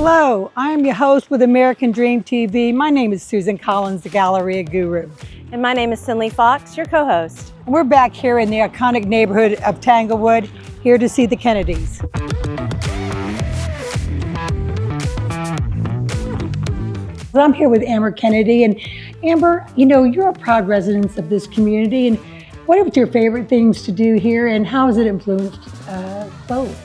Hello, I'm your host with American Dream TV. My name is Susan Collins, the Galleria Guru. And my name is Cindy Fox, your co-host. We're back here in the iconic neighborhood of Tanglewood, here to see the Kennedys. I'm here with Amber Kennedy, and Amber, you know, you're a proud resident of this community, and what are your favorite things to do here, and how has it influenced both?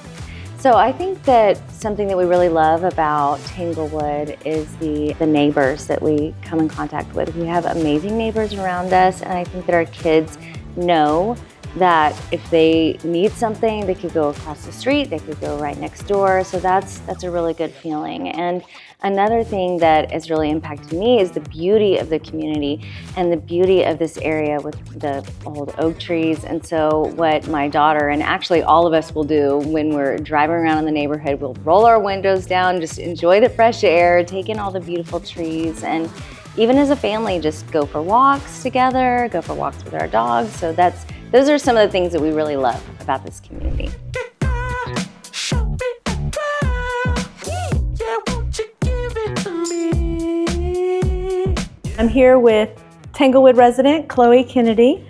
So I think that something that we really love about Tanglewood is the neighbors that we come in contact with. We have amazing neighbors around us, and I think that our kids know that if they need something, they could go across the street, they could go right next door. So that's a really good feeling. And another thing that has really impacted me is the beauty of the community and the beauty of this area with the old oak trees. And so what my daughter, and actually all of us will do when we're driving around in the neighborhood, we'll roll our windows down, just enjoy the fresh air, take in all the beautiful trees, and even as a family, just go for walks together, go for walks with our dogs. So those are some of the things that we really love about this community. I'm here with Tanglewood resident Chloe Kennedy,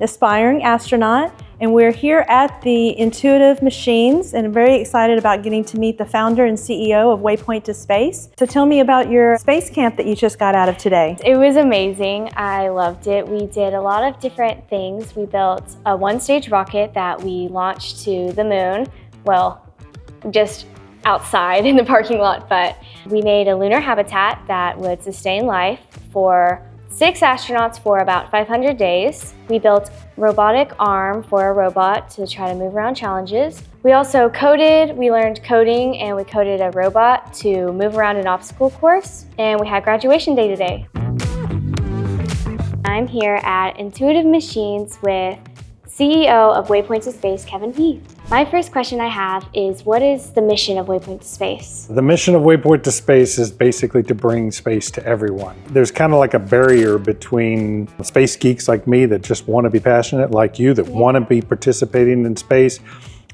aspiring astronaut, and we're here at the Intuitive Machines, and I'm very excited about getting to meet the founder and CEO of Waypoint to Space. So tell me about your space camp that you just got out of today. It was amazing. I loved it. We did a lot of different things. We built a one-stage rocket that we launched to the moon. Well, just outside in the parking lot, but we made a lunar habitat that would sustain life for 6 astronauts for about 500 days. We built a robotic arm for a robot to try to move around challenges. We also we learned coding, and we coded a robot to move around an obstacle course, and we had graduation day today. I'm here at Intuitive Machines with CEO of Waypoint to Space, Kevin Heath. My first question I have is, what is the mission of Waypoint to Space? The mission of Waypoint to Space is basically to bring space to everyone. There's kind of like a barrier between space geeks like me that just want to be passionate, like you, that want to be participating in space,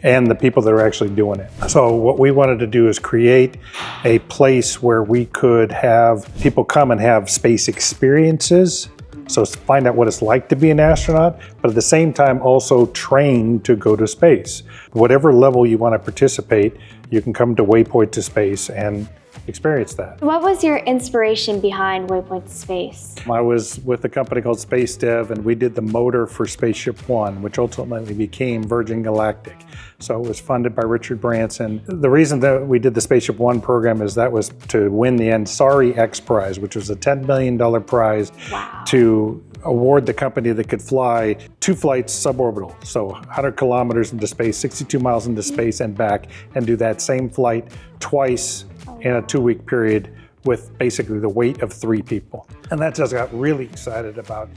and the people that are actually doing it. So what we wanted to do is create a place where we could have people come and have space experiences. So find out what it's like to be an astronaut, but at the same time also train to go to space. Whatever level you want to participate, you can come to Waypoint to Space and experience that. What was your inspiration behind Waypoint to Space? I was with a company called Space Dev, and we did the motor for Spaceship One, which ultimately became Virgin Galactic. So it was funded by Richard Branson. The reason that we did the Spaceship One program is that was to win the Ansari X Prize, which was a $10 million prize to award the company that could fly 2 flights suborbital. So 100 kilometers into space, 62 miles into space and back, and do that same flight twice in a 2-week period with basically the weight of 3 people. And that just got really excited about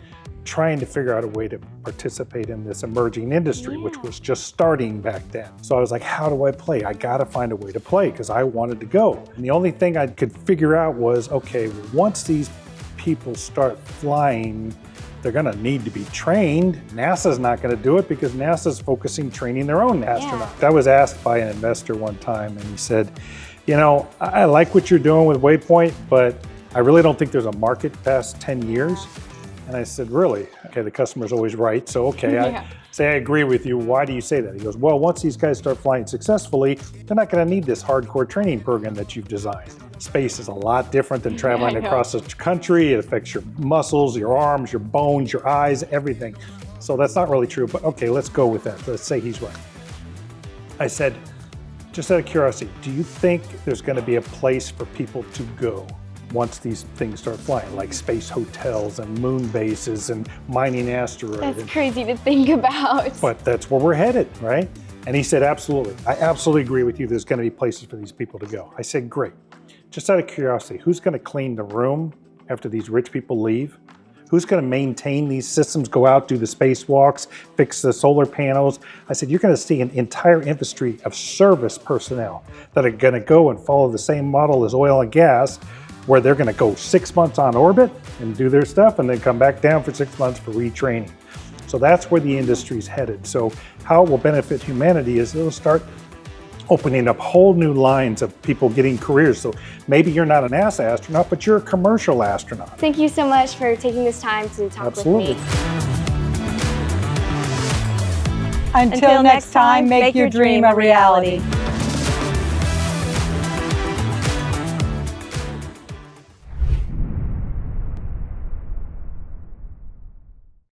trying to figure out a way to participate in this emerging industry, which was just starting back then. So I was like, how do I play? I gotta find a way to play, because I wanted to go. And the only thing I could figure out was, okay, once these people start flying, they're gonna need to be trained. NASA's not gonna do it because NASA's focusing training their own astronauts. I was asked by an investor one time, and he said, you know, I like what you're doing with Waypoint, but I really don't think there's a market past 10 years. And I said, really? Okay, the customer's always right, so okay, I agree with you. Why do you say that? He goes, well, once these guys start flying successfully, they're not gonna need this hardcore training program that you've designed. Space is a lot different than traveling across the country. It affects your muscles, your arms, your bones, your eyes, everything. So that's not really true, but okay, let's go with that. Let's say he's right. I said, just out of curiosity, do you think there's gonna be a place for people to go once these things start flying, like space hotels and moon bases and mining asteroids? That's crazy to think about. But that's where we're headed, right? And he said, absolutely. I absolutely agree with you. There's gonna be places for these people to go. I said, great. Just out of curiosity, who's gonna clean the room after these rich people leave? Who's gonna maintain these systems, go out, do the spacewalks, fix the solar panels? I said, you're gonna see an entire industry of service personnel that are gonna go and follow the same model as oil and gas, where they're gonna go 6 months on orbit and do their stuff and then come back down for 6 months for retraining. So that's where the industry's headed. So how it will benefit humanity is it'll start opening up whole new lines of people getting careers. So maybe you're not a NASA astronaut, but you're a commercial astronaut. Thank you so much for taking this time to talk Absolutely. with me. Until next time, make your dream a reality.